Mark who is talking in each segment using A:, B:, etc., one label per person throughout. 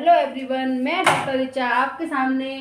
A: Hello everyone, मैं doctor Richa आपके सामने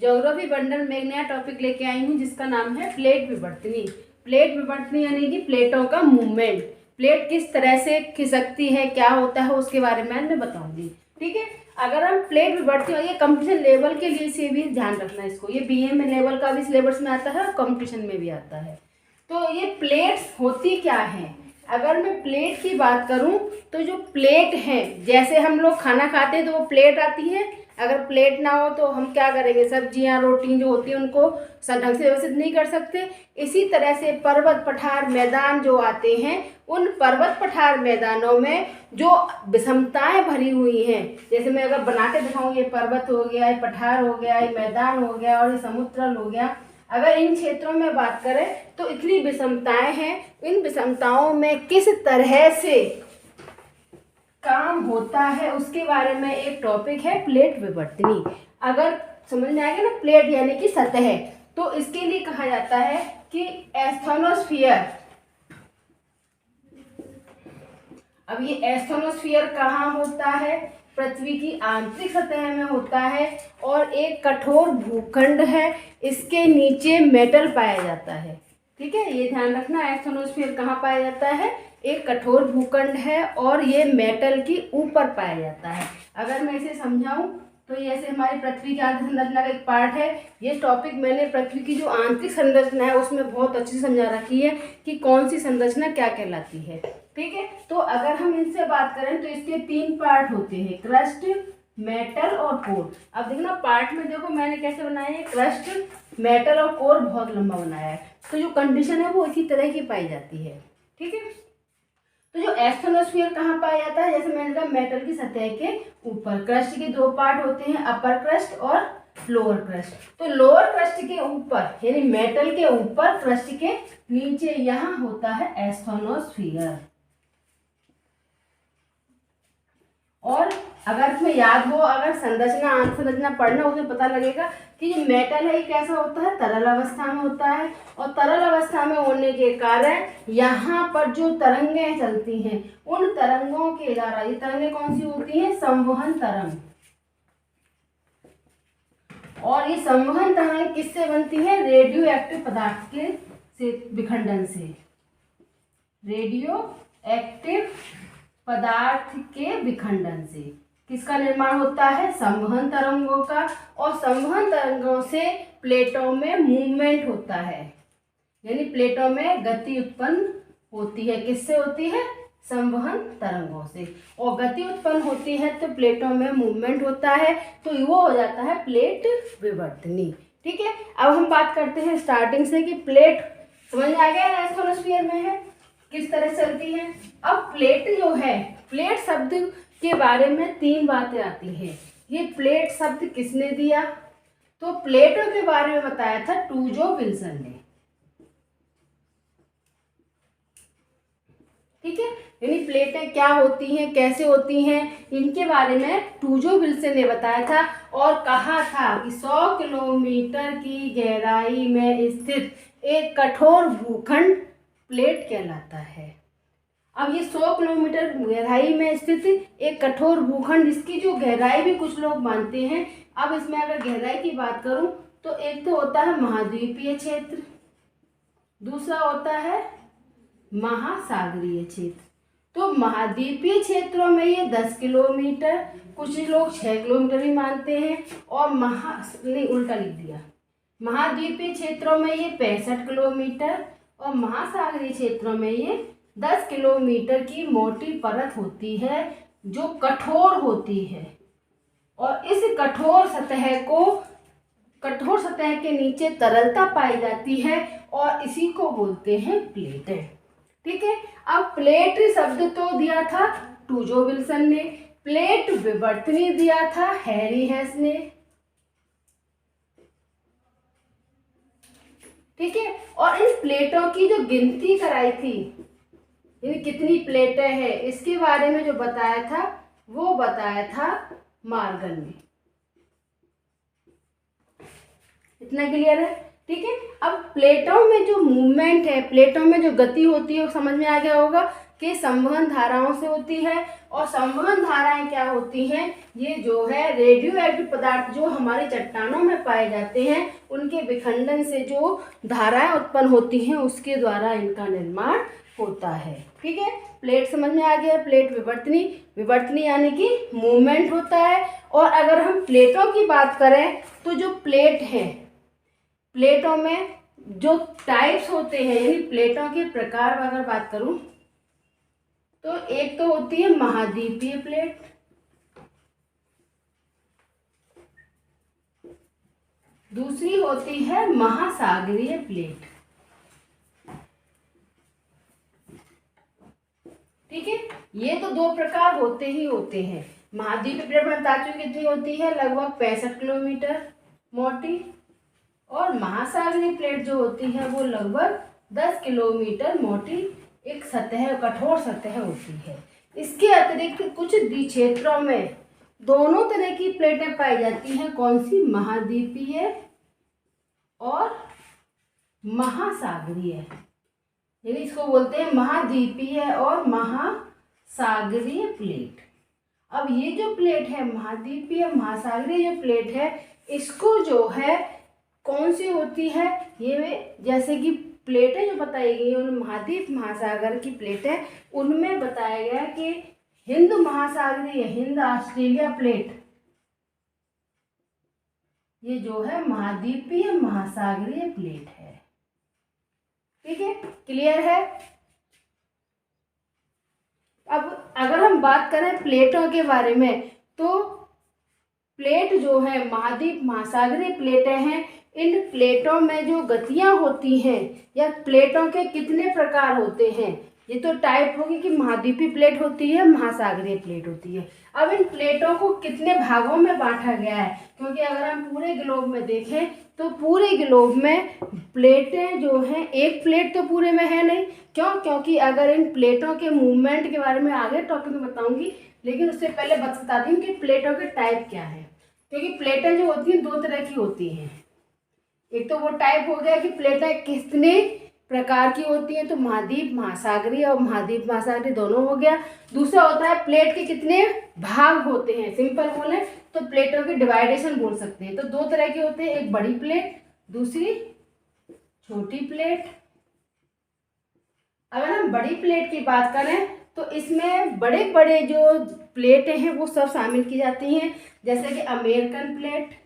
A: ज्योग्राफी बंडल में एक नया टॉपिक लेके आई हूँ जिसका नाम है प्लेट विवर्तनी। प्लेट विवर्तनी यानी कि प्लेटों का मूवमेंट। प्लेट किस तरह से खिसकती है, क्या होता है, उसके बारे में मैं बताऊंगी। ठीक है, अगर हम प्लेट विवर्तनी, और ये कंपटीशन लेवल के लिए से भी ध्यान रखना इसको, ये बीए में लेवल का भी सिलेबस में आता है और कंपटीशन में भी आता है। तो ये प्लेट्स होती क्या है? अगर मैं प्लेट की बात करूं तो जो प्लेट है, जैसे हम लोग खाना खाते हैं तो वो प्लेट आती है। अगर प्लेट ना हो तो हम क्या करेंगे, सब्जियां रोटी जो होती है उनको ढंग से व्यवस्थित नहीं कर सकते। इसी तरह से पर्वत पठार मैदान जो आते हैं, उन पर्वत पठार मैदानों में जो विषमताएं भरी हुई हैं, जैसे मैं अगर बना के दिखाऊँ, ये पर्वत हो गया, ये पठार हो गया, ये मैदान हो गया और ये समुद्र हो गया। अगर इन क्षेत्रों में बात करें तो इतनी विषमताएं हैं, इन विषमताओं में किस तरह से काम होता है उसके बारे में एक टॉपिक है प्लेट विवर्तनी। अगर समझ में आएगा ना, प्लेट यानी कि सतह, तो इसके लिए कहा जाता है कि एस्थनोस्फीयर। अब ये एस्थनोस्फीयर कहाँ होता है? पृथ्वी की आंतरिक सतह में होता है और एक कठोर भूखंड है, इसके नीचे मेटल पाया जाता है। ठीक है, ये ध्यान रखना, एस्थनोस्फीयर कहाँ पाया जाता है? एक कठोर भूखंड है और ये मेटल की ऊपर पाया जाता है। अगर मैं इसे समझाऊं तो ये ऐसे हमारी पृथ्वी की आंतरिक संरचना का एक पार्ट है। ये टॉपिक मैंने पृथ्वी की जो आंतरिक संरचना है उसमें बहुत अच्छी से समझा रखी है कि कौन सी संरचना क्या कहलाती है। ठीक है, तो अगर हम इनसे बात करें तो इसके 3 पार्ट होते हैं, क्रस्ट, मेटल और कोर। अब देखना पार्ट में, देखो मैंने कैसे बनाया है, क्रस्ट, मेटल और कोर बहुत लंबा बनाया है। तो जो कंडीशन है वो इसी तरह की पाई जाती है। ठीक है, तो जो एस्थनोस्फीयर कहाँ पाया जाता है? जैसे मैंने कहा, मेटल की सतह के ऊपर। क्रस्ट के 2 पार्ट होते हैं, अपर क्रस्ट और लोअर क्रस्ट। तो लोअर क्रस्ट के ऊपर यानी मेटल के ऊपर, क्रस्ट के नीचे यहाँ होता है एस्थनोस्फीयर। और अगर तुम्हें याद हो, अगर संरचना आंतरिक संरचना पढ़ना, उसमें पता लगेगा कि जो मेटल है ये कैसा होता है, तरल अवस्था में होता है। और तरल अवस्था में होने के कारण यहाँ पर जो तरंगें चलती हैं, उन तरंगों के द्वारा, ये तरंगें कौन सी होती हैं? संवहन तरंग। और ये संवहन तरंग किससे बनती है? रेडियो एक्टिव पदार्थ के से विखंडन से। रेडियो एक्टिव पदार्थ के विखंडन से किसका निर्माण होता है? संवहन तरंगों का। और संवहन तरंगों से प्लेटों में मूवमेंट होता है, यानी प्लेटों में गति उत्पन्न होती है। किससे होती है? संवहन तरंगों से। और गति उत्पन्न होती है तो प्लेटों में मूवमेंट होता है, तो वो हो जाता है प्लेट विवर्तनी। ठीक है, अब हम बात करते हैं स्टार्टिंग से कि प्लेट समझ में आ गया एस्थनोस्फीयर में है, किस तरह चलती है। अब प्लेट जो है, प्लेट शब्द के बारे में 3 बातें आती हैं। ये प्लेट शब्द किसने दिया? तो प्लेटों के बारे में बताया था टूजो विल्सन ने। ठीक है, यानी प्लेटें क्या होती हैं, कैसे होती हैं, इनके बारे में टूजो विल्सन ने बताया था। और कहा था कि 100 किलोमीटर की गहराई में स्थित एक कठोर भूखंड प्लेट कहलाता है। अब ये 100 किलोमीटर गहराई में स्थित एक कठोर भूखंड, इसकी जो गहराई भी कुछ लोग मानते हैं। अब इसमें अगर गहराई की बात करूं तो एक तो होता है महाद्वीपीय क्षेत्र, दूसरा होता है महासागरीय क्षेत्र। तो महाद्वीपीय क्षेत्रों में ये 10 किलोमीटर, कुछ लोग 6 किलोमीटर भी मानते हैं। और उल्टा लिख दिया, महाद्वीपीय क्षेत्रों में ये 65 किलोमीटर और महासागरीय क्षेत्रों में ये 10 किलोमीटर की मोटी परत होती है जो कठोर होती है। और इस कठोर सतह के नीचे तरलता पाई जाती है और इसी को बोलते हैं प्लेटें। ठीक है, अब प्लेट शब्द तो दिया था टूजो विल्सन ने, प्लेट विवर्तनी दिया था हैरी हेस ने। ठीक है, और इन प्लेटों की जो गिनती कराई थी, यानी कितनी प्लेटें हैं, इसके बारे में जो बताया था वो बताया था मॉर्गन ने। इतना क्लियर है? ठीक है, अब प्लेटों में जो मूवमेंट है, प्लेटों में जो गति होती है, वो समझ में आ गया होगा कि संवहन धाराओं से होती है। और संवहन धाराएं क्या होती हैं, ये जो है रेडियो एक्टिव पदार्थ जो हमारी चट्टानों में पाए जाते हैं उनके विखंडन से जो धाराएं उत्पन्न होती हैं उसके द्वारा इनका निर्माण होता है। ठीक है, प्लेट समझ में आ गया। प्लेट विवर्तनी, विवर्तनी यानी कि मूवमेंट होता है। और अगर हम प्लेटों की बात करें तो जो प्लेट है, प्लेटों में जो टाइप्स होते हैं यानी प्लेटों के प्रकार अगर बात करूं तो एक तो होती है महाद्वीपीय प्लेट, दूसरी होती है महासागरीय प्लेट। ठीक है, ये तो दो प्रकार होते ही होते हैं। महाद्वीपीय प्लेट में बता चुकी कितनी होती है, लगभग 65 किलोमीटर मोटी। और महासागरीय प्लेट जो होती है वो लगभग 10 किलोमीटर मोटी एक सतह, कठोर सतह होती है। इसके अतिरिक्त कुछ द्वीक्षेत्रों में दोनों तरह की प्लेटें पाई जाती हैं। कौन सी, महाद्वीपीय और महासागरीय, यानी इसको बोलते हैं महाद्वीपीय और महासागरीय प्लेट। अब ये जो प्लेट है महाद्वीपीय महासागरीय जो प्लेट है इसको जो है कौन सी होती है, ये जैसे कि प्लेटें जो बताई गई उन महाद्वीप महासागर की प्लेटें, उनमें बताया गया कि हिंद महासागरीय, हिंद ऑस्ट्रेलिया प्लेट, ये जो है महाद्वीपीय महासागरीय प्लेट है। ठीक है, क्लियर है। अब अगर हम बात करें प्लेटों के बारे में तो प्लेट जो है महाद्वीप महासागरीय प्लेटें हैं। इन प्लेटों में जो गतियां होती हैं या प्लेटों के कितने प्रकार होते हैं, ये तो टाइप होगी कि महाद्वीपीय प्लेट होती है, महासागरीय प्लेट होती है। अब इन प्लेटों को कितने भागों में बांटा गया है, क्योंकि अगर हम पूरे ग्लोब में देखें तो पूरे ग्लोब में प्लेटें जो हैं, एक प्लेट तो पूरे में है नहीं। क्यों, क्योंकि अगर इन प्लेटों के मूवमेंट के बारे में आगे टॉपिक में बताऊंगी, लेकिन उससे पहले बता दूं कि प्लेटों के टाइप क्या है। क्योंकि प्लेटें जो होती हैं दो तरह की होती हैं। एक तो वो टाइप हो गया कि प्लेटें कितने प्रकार की होती हैं, तो महाद्वीप महासागरीय और महाद्वीप महासागरीय दोनों हो गया। दूसरा होता है प्लेट के कितने भाग होते हैं। सिंपल बोले तो प्लेटों के डिवाइडेशन बोल सकते हैं। तो दो तरह के होते हैं, एक बड़ी प्लेट, दूसरी छोटी प्लेट। अगर हम बड़ी प्लेट की बात करें तो इसमें बड़े बड़े जो प्लेटें हैं वो सब शामिल की जाती हैं, जैसे कि अमेरिकन प्लेट।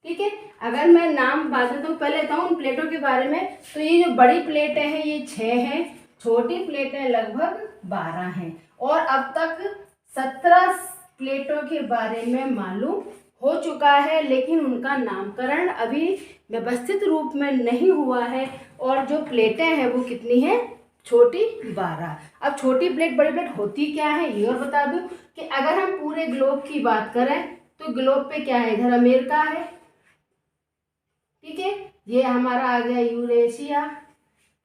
A: ठीक है, अगर मैं नाम बात करता हूँ, पहले बताऊँ उन प्लेटों के बारे में। तो ये जो बड़ी प्लेटें हैं ये 6 हैं, छोटी प्लेटें लगभग 12 हैं। और अब तक 17 प्लेटों के बारे में मालूम हो चुका है, लेकिन उनका नामकरण अभी व्यवस्थित रूप में नहीं हुआ है। और जो प्लेटें हैं वो कितनी हैं, छोटी 12। अब छोटी प्लेट बड़ी प्लेट होती क्या है ये और बता दूं कि अगर हम पूरे ग्लोब की बात करें तो ग्लोब पे क्या है, इधर अमेरिका है, ठीक है, ये हमारा आ गया यूरेशिया,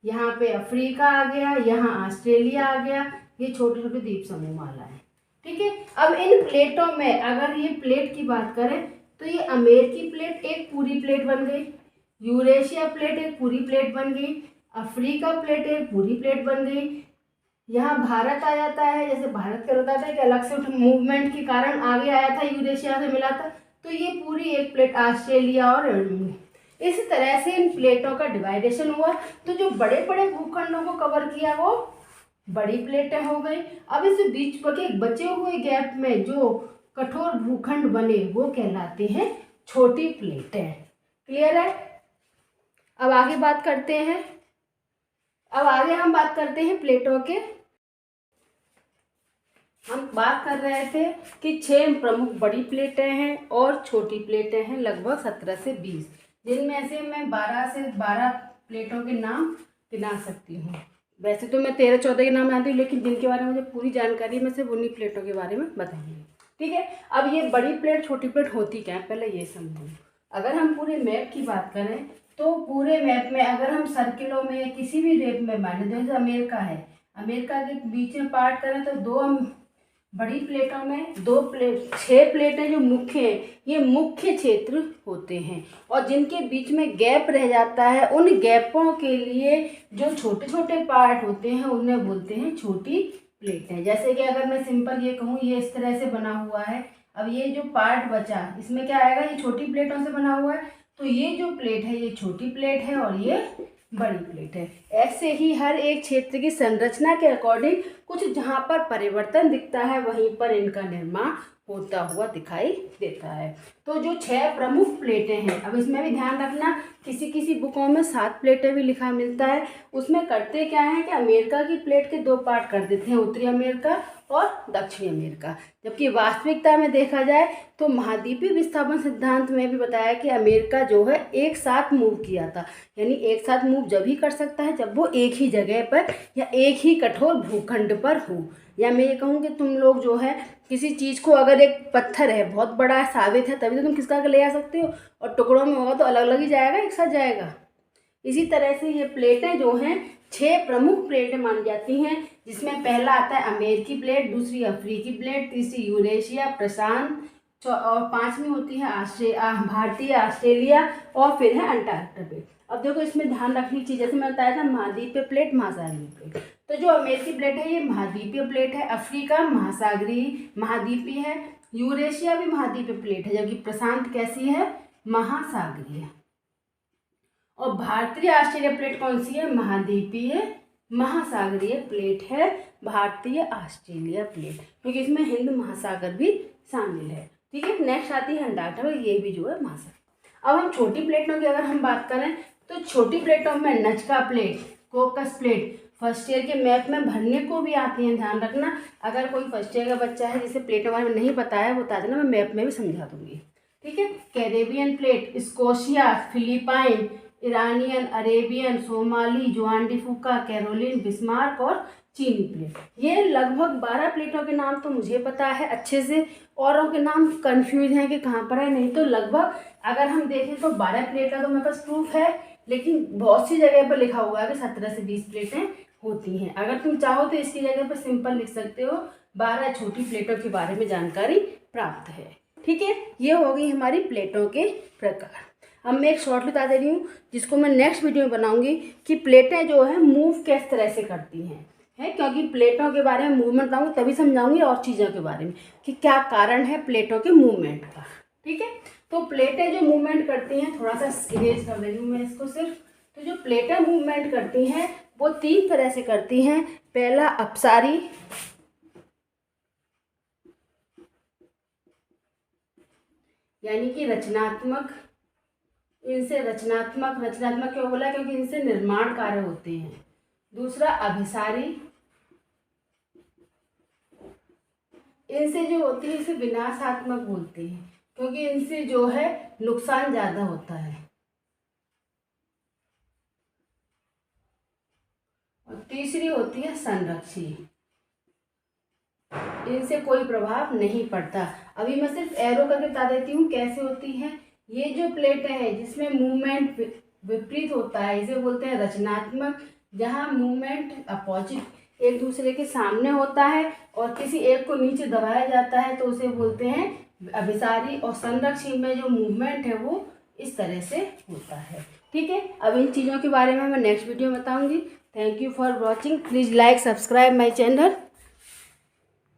A: यहाँ पे अफ्रीका आ गया, यहाँ ऑस्ट्रेलिया आ गया, ये छोटे छोटे द्वीप समूह माला है। ठीक है, अब इन प्लेटों में अगर ये प्लेट की बात करें तो ये अमेरिकी प्लेट एक पूरी प्लेट बन गई, यूरेशिया प्लेट एक पूरी प्लेट बन गई, अफ्रीका प्लेट एक पूरी प्लेट बन गई। यहाँ भारत आ जाता है, जैसे भारत का बताता है कि अलग से मूवमेंट के कारण आगे आया था, यूरेशिया से मिला था, तो ये पूरी एक प्लेट ऑस्ट्रेलिया। और इस तरह से इन प्लेटों का डिवाइडेशन हुआ। तो जो बड़े बड़े भूखंडों को कवर किया वो बड़ी प्लेटें हो गई। अब इस बीच के बचे हुए गैप में जो कठोर भूखंड बने वो कहलाते हैं छोटी प्लेटें। क्लियर है। अब आगे बात करते हैं, अब आगे हम बात करते हैं प्लेटों के। हम बात कर रहे थे कि 6 प्रमुख बड़ी प्लेटें हैं और छोटी प्लेटें हैं लगभग 17 से 20, जिनमें से मैं 12 से 12 प्लेटों के नाम गिना सकती हूँ। वैसे तो मैं 13-14 के नाम जानती हूँ, लेकिन जिनके बारे में मुझे पूरी जानकारी है मैं सिर्फ उन्हीं प्लेटों के बारे में बताऊँगी। ठीक है, अब ये बड़ी प्लेट छोटी प्लेट होती क्या है पहले ये समझो। अगर हम पूरे मैप की बात करें तो पूरे मैप में अगर हम सर्किलों में या किसी भी रेप में मान लीजिए जैसे अमेरिका है, अमेरिका के बीच में पार्ट करें तो 2 बड़ी प्लेटों में 6 प्लेटें जो मुख्य हैं, ये मुख्य क्षेत्र होते हैं, और जिनके बीच में गैप रह जाता है, उन गैपों के लिए जो छोटे छोटे पार्ट होते हैं उन्हें बोलते हैं छोटी प्लेटें। जैसे कि अगर मैं सिंपल ये कहूँ, ये इस तरह से बना हुआ है, अब ये जो पार्ट बचा इसमें क्या आएगा, ये छोटी प्लेटों से बना हुआ है, तो ये जो प्लेट है ये छोटी प्लेट है और ये बड़ी प्लेट है। ऐसे ही हर एक क्षेत्र की संरचना के अकॉर्डिंग कुछ जहाँ पर परिवर्तन दिखता है वहीं पर इनका निर्माण होता हुआ दिखाई देता है। तो जो 6 प्रमुख प्लेटें हैं, अब इसमें भी ध्यान रखना, किसी किसी बुकों में 7 प्लेटें भी लिखा मिलता है। उसमें करते क्या है कि अमेरिका की प्लेट के 2 पार्ट कर देते हैं, उत्तरी अमेरिका और दक्षिणी अमेरिका। जबकि वास्तविकता में देखा जाए तो महाद्वीपीय विस्थापन सिद्धांत में भी बताया कि अमेरिका जो है एक साथ मूव किया था, यानी एक साथ मूव जब ही कर सकता है जब वो एक ही जगह पर या एक ही कठोर भूखंड पर हो। या मैं ये कहूँ कि तुम लोग जो है किसी चीज़ को, अगर एक पत्थर है बहुत बड़ा है, साबित है, तभी तो तुम किसका ले आ सकते हो, और टुकड़ों में होगा तो अलग अलग ही जाएगा, एक साथ जाएगा। इसी तरह से ये प्लेटें जो हैं 6 प्रमुख प्लेटें मानी जाती हैं, जिसमें पहला आता है अमेरिकी प्लेट, दूसरी अफ्रीकी प्लेट, तीसरी यूरेशिया प्रशांत, और 5वीं होती है भारतीय ऑस्ट्रेलिया, और फिर है अंटार्कटिका प्लेट। अब देखो इसमें ध्यान रखने की चीज़, जैसे मैं बताया था महाद्वीपीय प्लेट, महासागरीय प्लेट, तो जो अमेरिकी प्लेट है ये महाद्वीपीय प्लेट है, अफ्रीका महासागरीय महाद्वीपीय है, यूरेशिया भी महाद्वीपीय प्लेट है, जबकि प्रशांत कैसी है, महासागरीय। और भारतीय ऑस्ट्रेलिया प्लेट कौन सी है, महाद्वीपीय महासागरीय प्लेट है भारतीय ऑस्ट्रेलिया प्लेट, क्योंकि इसमें हिंद महासागर भी शामिल है। ठीक है, नेक्स्ट आती है अंटार्कटिका, ये भी जो है महासागर। अब हम छोटी प्लेटों की अगर हम बात करें तो छोटी प्लेटों में Nazca plate, कोकस plate first year के मैथ में भरने को भी आती हैं, ध्यान रखना। अगर कोई फर्स्ट ईयर का बच्चा है जिसे प्लेटों बारे में नहीं पता है वो बता देना, मैं मैप में भी समझा दूंगी। ठीक है, Caribbean plate, Scotia, Philippine, Iranian, Arabian, Somali, जुआन डी फूका, कैरोलिन, बिस्मार्क और चीनी प्लेट। ये लगभग 12 प्लेटों के नाम तो मुझे पता है अच्छे से, औरों के नाम कंफ्यूज हैं कि कहाँ पर है, नहीं तो लगभग अगर हम देखें तो 12 प्लेट का तो मेरे पास प्रूफ है, लेकिन बहुत सी जगह पर लिखा हुआ है कि 17 से 20 प्लेटें होती हैं। अगर तुम चाहो तो इसकी जगह पर सिंपल लिख सकते हो 12 छोटी प्लेटों के बारे में जानकारी प्राप्त है। ठीक है, ये हो गई हमारी प्लेटों के प्रकार। अब मैं एक शॉर्ट बता दे रही हूँ जिसको मैं नेक्स्ट वीडियो में बनाऊंगी कि प्लेटें जो है मूव किस तरह से करती हैं, क्योंकि प्लेटों के बारे में मूवमेंट बताऊंगी तभी समझाऊंगी और चीज़ों के बारे में कि क्या कारण है प्लेटों के मूवमेंट का। ठीक है, तो प्लेटें जो मूवमेंट करती हैं, थोड़ा सा इरेज कर रही हूँ मैं इसको सिर्फ, तो जो प्लेटें मूवमेंट करती हैं वो 3 तरह से करती हैं। पहला अपसारी, यानी कि रचनात्मक, इनसे रचनात्मक क्यों बोला, क्योंकि इनसे निर्माण कार्य होते हैं। दूसरा अभिसारी, इनसे जो होती है इसे विनाशात्मक बोलते हैं, क्योंकि इनसे जो है नुकसान ज़्यादा होता है। और तीसरी होती है संरक्षी, इनसे कोई प्रभाव नहीं पड़ता। अभी मैं सिर्फ एरो करके बता देती हूँ कैसे होती है। ये जो प्लेटें हैं जिसमें मूवमेंट विपरीत होता है इसे बोलते हैं रचनात्मक, जहाँ मूवमेंट अपोजिट एक दूसरे के सामने होता है और किसी एक को नीचे दबाया जाता है तो उसे बोलते हैं अभिसारी। और संरक्षी में जो मूवमेंट है वो इस तरह से होता है। ठीक है, अब इन चीज़ों के बारे में मैं नेक्स्ट वीडियो में बताऊंगी। Thank you for watching, please like subscribe my channel.